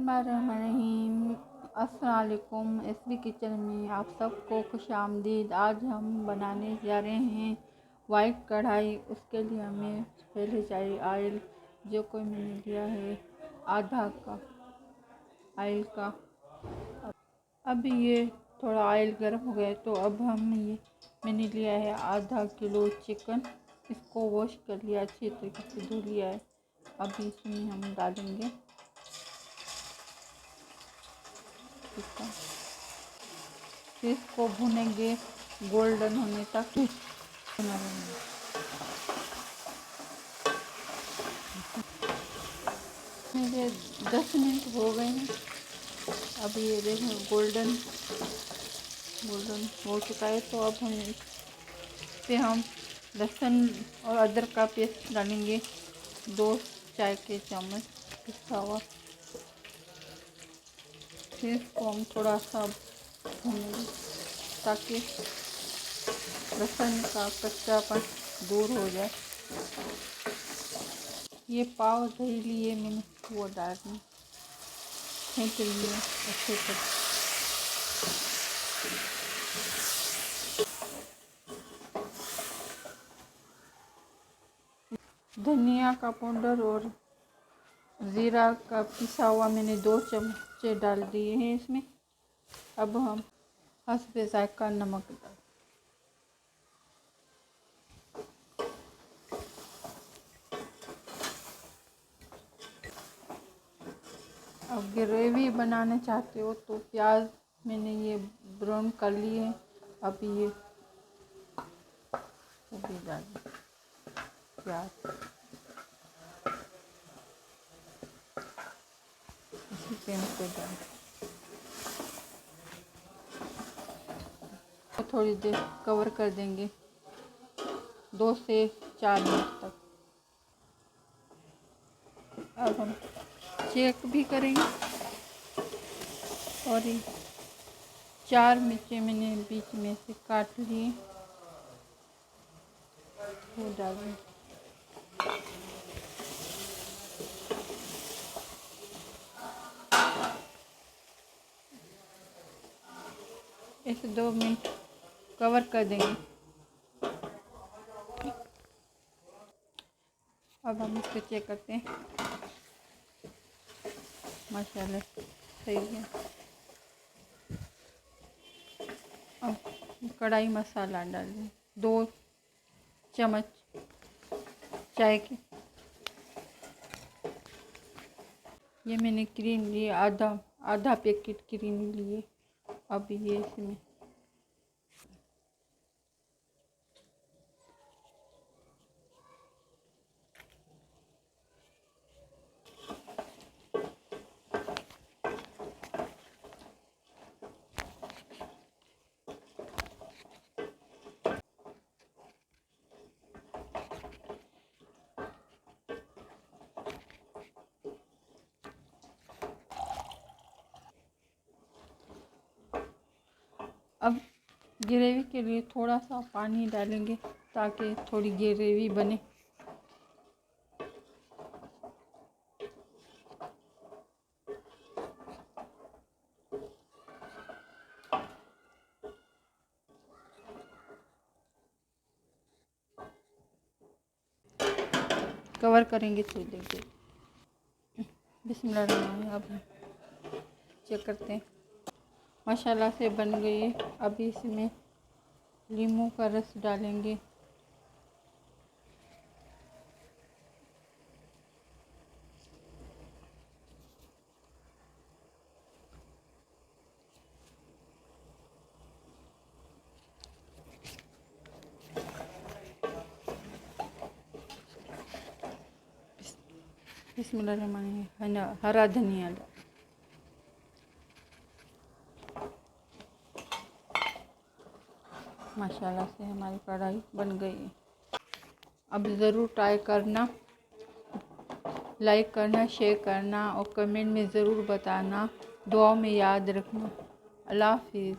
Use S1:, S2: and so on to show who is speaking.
S1: बिस्मिल्लाहिर्रहमानिर्रहीम। अस्सलाम वालेकुम। एसबी किचन में आप सबको खुश आमदीद। आज हम बनाने जा रहे हैं वाइट कढ़ाई। उसके लिए हमें पहले चाहिए ऑयल, जो कोई मैंने लिया है आधा कप ऑयल का। अब ये थोड़ा ऑयल गर्म हो गया तो अब मैंने लिया है आधा किलो चिकन। इसको वॉश कर लिया, अच्छी तरीके से धो लिया है। अब इसमें हम डालेंगे फिर इसको भुनेंगे गोल्डन होने तक। मेरे 10 मिनट हो गए हैं। अब ये देखें गोल्डन हो चुका है। तो अब हम इस पे हम लहसुन और अदरक का पेस्ट डालेंगे, 2 चाय के चम्मच पिसा हुआ। फिर इसको हम थोड़ा सा भूनेंगे ताकि लहसुन का कच्चापन दूर हो जाए। ये पाव दही लिए मैंने, वो डालने फेंक लिए अच्छे से। धनिया का पाउडर और ज़ीरा का पिसा हुआ मैंने 2 चमचे डाल दिए हैं इसमें। अब हम हस्बे ज़ायक़ा नमक डाल। अब ग्रेवी बनाना चाहते हो तो प्याज मैंने ये ब्राउन कर लिए हैं। अब ये भी डाल प्याज इसी पैन पे डाल। तो थोड़ी देर कवर कर देंगे 2 से 4 मिनट तक। अब हम चेक भी करेंगे। और ये 4 मिर्चें मैंने बीच में से काट लिए, वो डालें। इसे 2 मिनट कवर कर देंगे। अब हम इसको चेक करते हैं। माशाल्लाह सही है। अब कढ़ाई मसाला डालें, 2 चम्मच चाय के। ये मैंने क्रीम लिए, आधा पैकेट क्रीम लिए। अब ये इसमें अब ग्रेवी के लिए थोड़ा सा पानी डालेंगे ताकि थोड़ी ग्रेवी बने। कवर करेंगे थोड़ी देर के। बिस्मिल्लाह। अब चेक करते हैं। माशाल्लाह से बन गई है। अब इसमें नींबू का रस डालेंगे। बिस्मिल्लाह। हरा धनिया डाल। माशाल्लाह से हमारी कढ़ाई बन गई है। अब ज़रूर ट्राई करना, लाइक करना, शेयर करना और कमेंट में ज़रूर बताना। दुआ में याद रखना। अल्लाह हाफिज़।